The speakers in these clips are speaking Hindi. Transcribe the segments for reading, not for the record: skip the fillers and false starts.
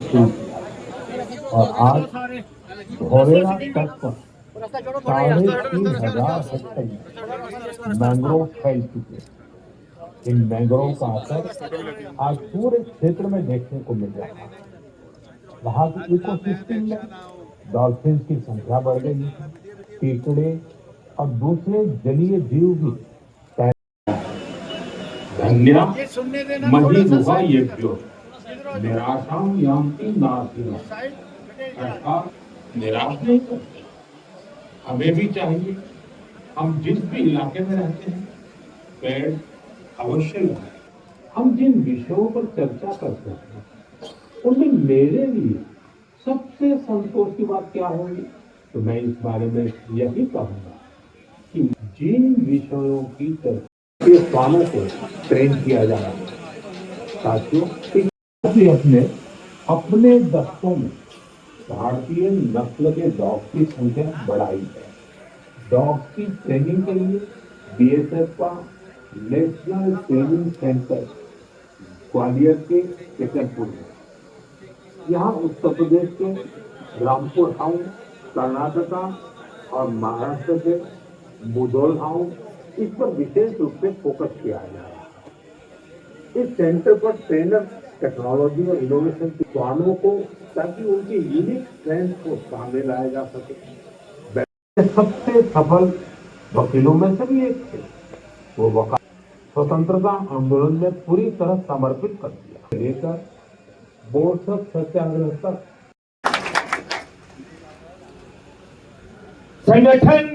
शुरू किया और आज धोलेरा तट पर 3,500 हेक्टेयर में मैंग्रोव फैल चुके हैं। इन मैंग्रोव का असर आज पूरे क्षेत्र में देखने को मिल रहा है। वहाँ की इकोसिस्टम में डॉल्फिन की संख्या बढ़ गई है, केकड़े और दूसरे जलीय जीव भी धन्या महिरुहा येभ्यो निराशां यान्ति नासिनो, अर्थात निराश नहीं करते। हमें भी चाहिए, हम जिस भी इलाके में रहते हैं पेड़ अवश्य लगाएं। हम जिन विषयों पर चर्चा करते हैं उनमें मेरे लिए सबसे संतोष की बात क्या होगी, तो मैं इस बारे में यही कहूंगा कि जिन विषयों की चर्चा के स्वानों को ट्रेन किया जा रहा है। साथियों, अपने दस्तों में भारतीय नस्ल के डॉग की संख्या बढ़ाई है। डॉग की ट्रेनिंग के लिए बीएसएफ का नेशनल ट्रेनिंग सेंटर ग्वालियर के केतनपुर में, यहाँ उत्तर प्रदेश के रामपुर हाउस, कर्नाटका और महाराष्ट्र के मुधोल हाउस, इस पर विशेष रूप से फोकस किया जा रहा है। इस सेंटर पर ट्रेनर टेक्नोलॉजी और इनोवेशन के स्वानों को, ताकि उनकी यूनिक स्ट्रेंथ को सामने लाया जा सके। सबसे सफल वकीलों में से भी एक थे। वो वकालत स्वतंत्रता आंदोलन में पूरी तरह समर्पित कर दिया, लेकर बोरसद सत्याग्रह तक। संगठन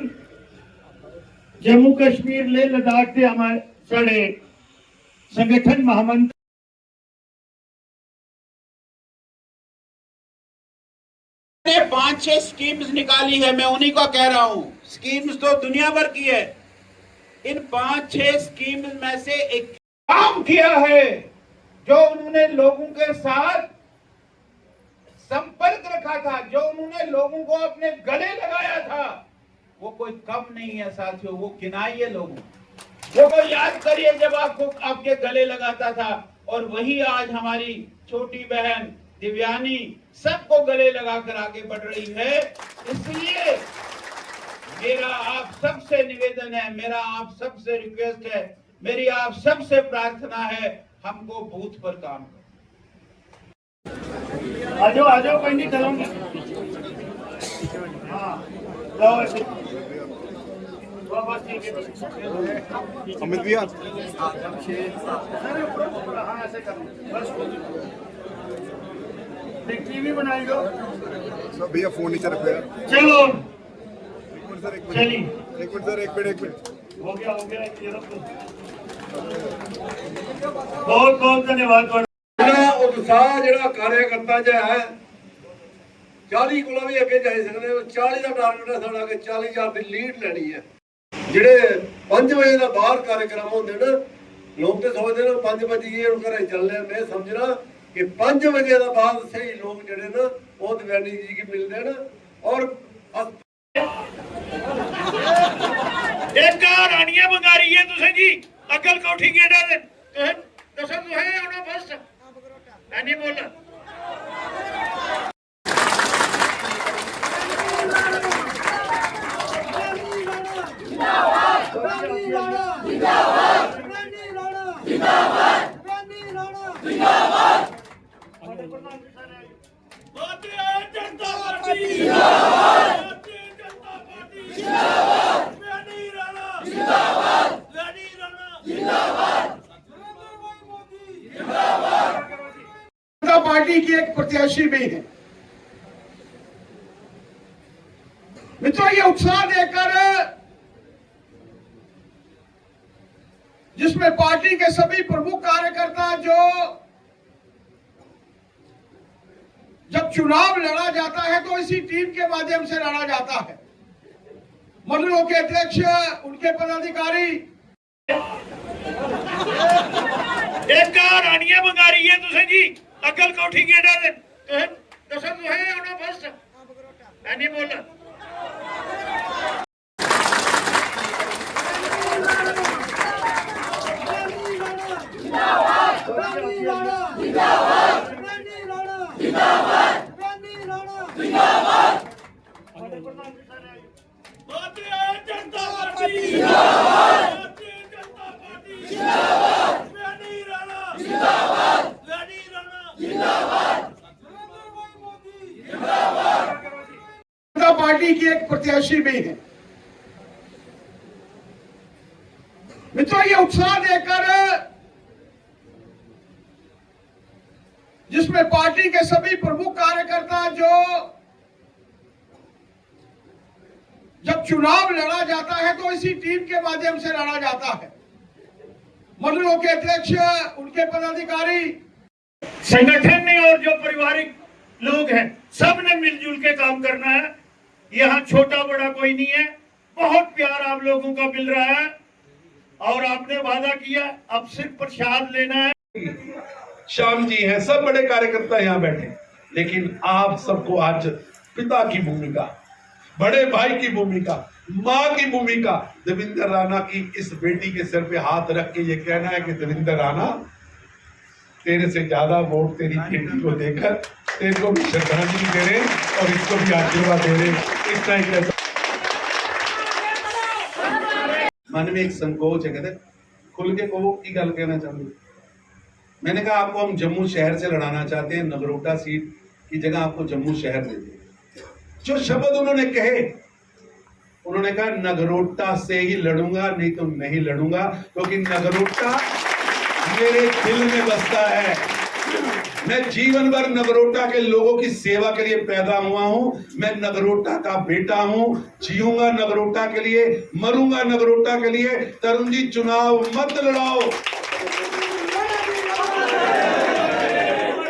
जम्मू कश्मीर ले लद्दाख के हमारे सड़े संगठन महामंत्री ने 5-6 स्कीम्स निकाली है। मैं उन्हीं को कह रहा हूं, स्कीम्स तो दुनिया भर की है। इन 5-6 स्कीम्स में से एक काम किया है, जो उन्होंने लोगों के साथ संपर्क रखा था, जो उन्होंने लोगों को अपने गले लगाया था, वो कोई कम नहीं है साथियों। वो गिनाइए लोगों, वो को याद करिए जब आपको आपके गले लगाता था। और वही आज हमारी छोटी बहन दिव्यानी सबको गले लगाकर आगे बढ़ रही है। इसलिए मेरा आप सबसे निवेदन है, मेरा आप सबसे रिक्वेस्ट है, मेरी आप सबसे प्रार्थना है, हमको बूथ पर काम करें। आ जाओ कोई नहीं चलोगे। हाँ जाओ ऐसे बस ठीक है। अमित भैया हाँ ऐसे कर बस टीवी बनाई दो भैया, फोन नीचे रखो यार। चलो चलिए एक मिनट सर, एक मिनट हो गया बहुत बहुत धन्यवाद। उत्साह जो कार्यकर्ता जो है 40 को भी अगे जा सकते, 40 का टारगेट है साडा कि 40,000 की लीड लेनी है। ਜਿਹੜੇ 5 ਵਜੇ ਦਾ ਬਾਹਰ कार्यक्रम होंगे ना, लोग तो सोचते ना 5 बजे ये घरे चलने। मैं समझना कि 5 बजे का बाद सही लोग जड़े ना वो दिव्यानी जी की मिलते हैं। और एक रानियां मंगा रही है तुसे जी अकल कोठी गेड़ा दे दसो तू है उन्होंने फर्स्ट नहीं बोलना। पार्टी की एक प्रत्याशी भी है। मित्रों, ये उत्साह देकर जिसमें पार्टी के सभी प्रमुख कार्यकर्ता जो जब चुनाव लड़ा जाता है तो इसी टीम के माध्यम से लड़ा जाता है। मंडलों के अध्यक्ष, उनके पदाधिकारी। एक रानियां मंगा रही है तुसे जी अकल कोठी गेड़ा दे दसो तू है उन्होंने फर्स्ट नहीं बोलना। जिंदाबाद पार्टी की एक प्रत्याशी भी है। मित्रों, ये उत्साह देकर जिसमें पार्टी के सभी प्रमुख कार्यकर्ता जो जब चुनाव लड़ा जाता है तो इसी टीम के माध्यम से लड़ा जाता है। मंडलों के अध्यक्ष, उनके पदाधिकारी, संगठन ने और जो पारिवारिक लोग हैं, सब ने मिलजुल के काम करना है। यहाँ छोटा बड़ा कोई नहीं है। बहुत प्यार आप लोगों का मिल रहा है और आपने वादा किया, अब सिर्फ प्रसाद लेना है। श्याम जी हैं, सब बड़े कार्यकर्ता यहाँ बैठे, लेकिन आप सबको आज पिता की भूमिका, बड़े भाई की भूमिका, माँ की भूमिका, देवेंद्र राणा की इस बेटी के सिर पे हाथ रख के ये कहना है कि देवेंद्र राणा, तेरे से ज्यादा वोट तेरी बेटी को देकर तेरे को भी श्रद्धांजलि दे रहे और इसको भी आशीर्वाद दे रहे। इतना ही कहता, मन में एक संकोच है, कहते खुल के को की गल कहना चाहूंगा। मैंने कहा आपको हम जम्मू शहर से लड़ाना चाहते हैं, नगरोटा सीट की जगह आपको जम्मू शहर दे दें। जो शब्द उन्होंने कहे, उन्होंने कहा नगरोटा से ही लड़ूंगा, नहीं तो नहीं लड़ूंगा, क्योंकि नगरोटा मेरे दिल में बसता है। मैं जीवन भर नगरोटा के लोगों की सेवा के लिए पैदा हुआ हूं। मैं नगरोटा का बेटा हूं, जीऊंगा नगरोटा के लिए, मरूंगा नगरोटा के लिए। तरुण जी, चुनाव मत लड़ाओ,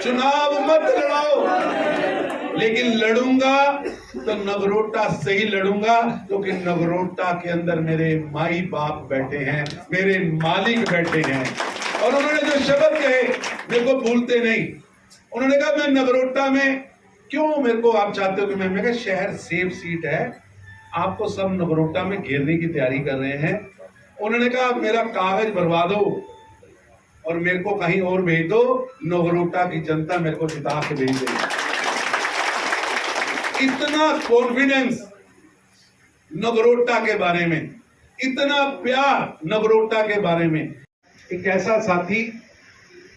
चुनाव मत लड़ाओ, लेकिन लड़ूंगा तो नगरोटा से ही लड़ूंगा, क्योंकि नगरोटा के अंदर मेरे माई बाप बैठे हैं, मेरे मालिक बैठे हैं। और उन्होंने जो शब्द कहे मेरे को भूलते नहीं। उन्होंने कहा मैं नगरोटा में क्यों, मेरे को आप चाहते हो कि मैं कहा शहर सेफ सीट है, आपको सब नगरोटा में घेरने की तैयारी कर रहे हैं। उन्होंने कहा मेरा कागज भरवा दो और मेरे को कहीं और भेज दो, नगरोटा की जनता मेरे को जिता के भेज देगी। इतना कॉन्फिडेंस नगरोटा के बारे में, इतना प्यार नगरोटा के बारे में। एक ऐसा साथी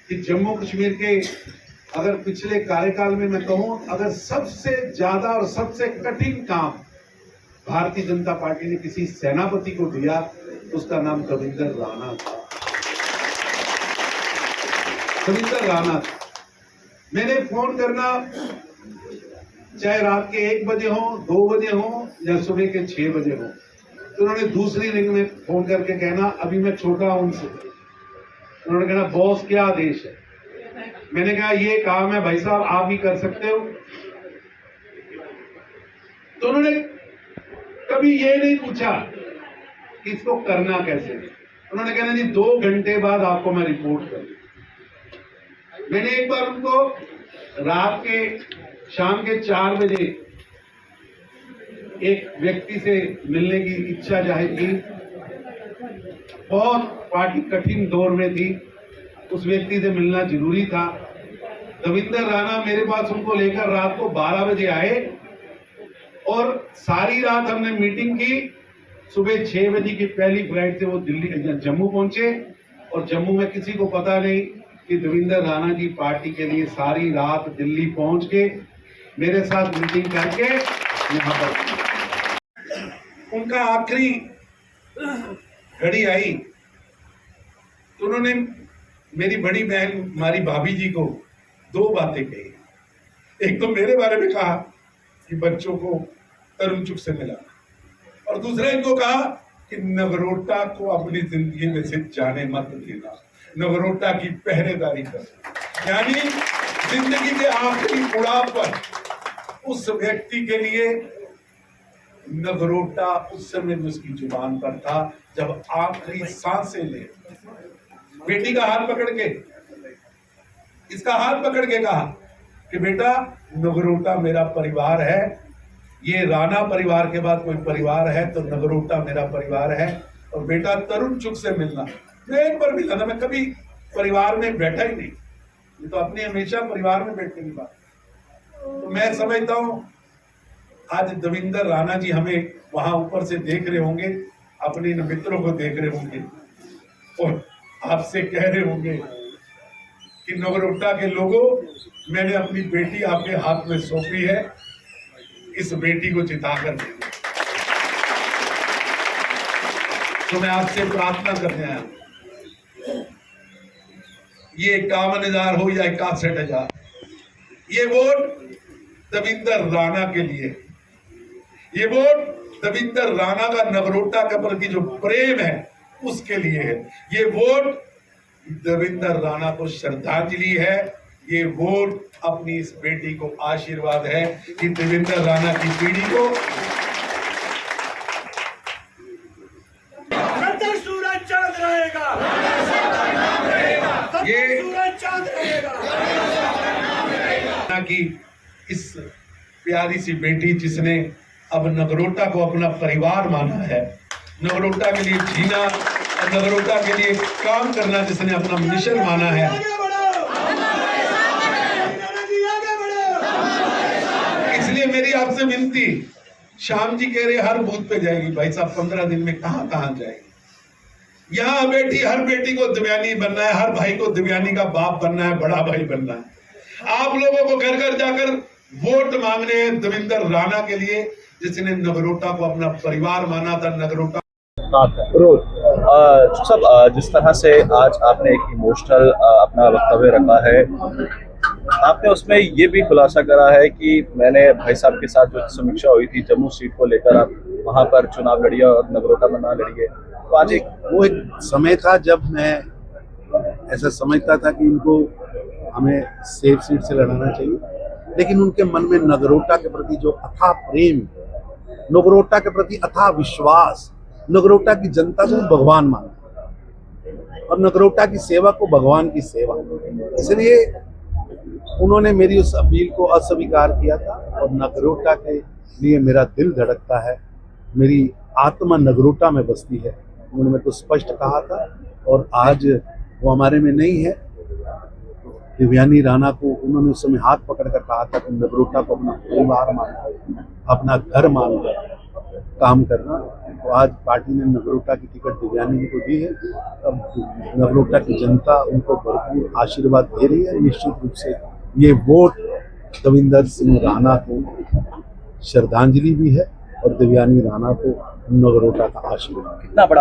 कि जम्मू कश्मीर के अगर पिछले कार्यकाल में मैं कहूं, अगर सबसे ज्यादा और सबसे कठिन काम भारतीय जनता पार्टी ने किसी सेनापति को दिया, उसका नाम देवेंद्र राणा था। देवेंद्र राणा था। मैंने फोन करना, चाहे रात के 1 बजे हो, 2 बजे हो या सुबह के 6 बजे हो, तो उन्होंने दूसरी रिंग में फोन करके कहना अभी मैं छोटा हूं उनसे। उन्होंने कहना बॉस क्या आदेश है। मैंने कहा ये काम है भाई साहब, आप ही कर सकते हो। तो उन्होंने कभी ये नहीं पूछा कि इसको करना कैसे। उन्होंने कहना जी 2 घंटे बाद आपको मैं रिपोर्ट करूं। मैंने एक बार उनको रात के शाम के 4 बजे एक व्यक्ति से मिलने की इच्छा जाहिर की। बहुत पार्टी कठिन दौर में थी, उस व्यक्ति से मिलना जरूरी था। देवेंद्र राणा मेरे पास उनको लेकर रात को 12 बजे आए और सारी रात हमने मीटिंग की। सुबह 6 बजे की पहली फ्लाइट से वो दिल्ली जम्मू पहुंचे और जम्मू में किसी को पता नहीं कि देवेंद्र राणा जी पार्टी के लिए सारी रात दिल्ली पहुंच के मेरे साथ मीटिंग करके यहाँ पर उनका आखिरी घड़ी आई तो उन्होंने मेरी बड़ी बहन हमारी भाभी जी को 2 बातें कही। एक तो मेरे बारे में कहा कि बच्चों को तरुण चुग से मिला, और दूसरा इनको कहा कि नगरोटा को अपनी जिंदगी में से जाने मत देना, नगरोटा की पहरेदारी कर। यानी जिंदगी के आखिरी उड़ाव पर उस व्यक्ति के लिए नगरोटा उस समय उसकी जुबान पर था, जब आखिरी सांसें ले बेटी का हाथ पकड़ के, इसका हाथ पकड़ के कहा कि बेटा नगरोटा मेरा परिवार है, ये राणा परिवार के बाद कोई परिवार है तो नगरोटा मेरा परिवार है, और बेटा तरुण चुग से मिलना। मैं एक बार मिला था, मैं कभी परिवार में बैठा ही नहीं, ये तो अपने हमेशा परिवार में बैठने की बात। तो मैं समझता हूँ आज देवेंद्र राणा जी हमें वहां ऊपर से देख रहे होंगे, अपने मित्रों को देख रहे होंगे और आपसे कह रहे होंगे कि नगरोटा के लोगों, मैंने अपनी बेटी आपके हाथ में सौंपी है, इस बेटी को जिताकर देंगे। तो मैं आपसे प्रार्थना करने आया हूं, ये 51,000 हो या 61,000, ये वोट दविंदर राणा के लिए, ये वोट दविंदर राणा का नगरोटा के प्रति जो प्रेम है उसके लिए है। ये वोट दविंदर राणा को श्रद्धांजलि है। ये वोट अपनी इस बेटी को आशीर्वाद है कि दविंदर राणा की पीढ़ी को सूरज चांद रहेगा, ये सूरज चांद रहेगा। कि इस प्यारी सी बेटी जिसने अब नगरोटा को अपना परिवार माना है, नगरोटा के लिए जीना और नगरोटा के लिए काम करना जिसने अपना मिशन माना है, इसलिए मेरी आपसे विनती, श्याम जी कह रहे हर बूथ पे जाएगी, भाई साहब 15 दिन में कहां कहां जाएगी। यहाँ बेटी, हर बेटी को दिव्यानी बनना है, हर भाई को दिव्यानी का बाप बनना है, बड़ा भाई बनना है। आप लोगों को घर घर जाकर वोट मांगने हैं दविंदर राणा के लिए, जिसने नगरोटा को अपना परिवार माना था। नगरोटा सब जिस तरह से आज आपने एक इमोशनल अपना वक्तव्य रखा है, आपने उसमें ये भी खुलासा करा है कि मैंने भाई साहब के साथ जो समीक्षा हुई थी जम्मू सीट को लेकर, आप वहां पर चुनाव लड़िए और नगरोटा में ना लड़िए, तो आज वो एक समय था जब मैं ऐसा समझता था कि इनको हमें सेफ सीट से लड़ाना चाहिए, लेकिन उनके मन में नगरोटा के प्रति जो अथाह प्रेम, नगरोटा के प्रति अथाह विश्वास, नगरोटा की जनता को भगवान मानता और नगरोटा की सेवा को भगवान की सेवा, इसलिए उन्होंने मेरी उस अपील को अस्वीकार किया था। और नगरोटा के लिए मेरा दिल धड़कता है, मेरी आत्मा नगरोटा में बसती है। उन्होंने मेरे को स्पष्ट कहा था और आज वो हमारे में नहीं है। दिव्यानी राणा को उन्होंने उस समय हाथ पकड़कर कहा था कि नगरोटा को अपना परिवार मानकर, अपना घर मानकर काम करना। तो आज पार्टी ने नगरोटा की टिकट दिव्यानी जी को दी है। अब नगरोटा की जनता उनको भरपूर आशीर्वाद दे रही है। निश्चित रूप से ये वोट दविंदर सिंह राणा को श्रद्धांजलि भी है और दिव्यानी राणा को नगरोटा का आशीर्वाद। कितना बड़ा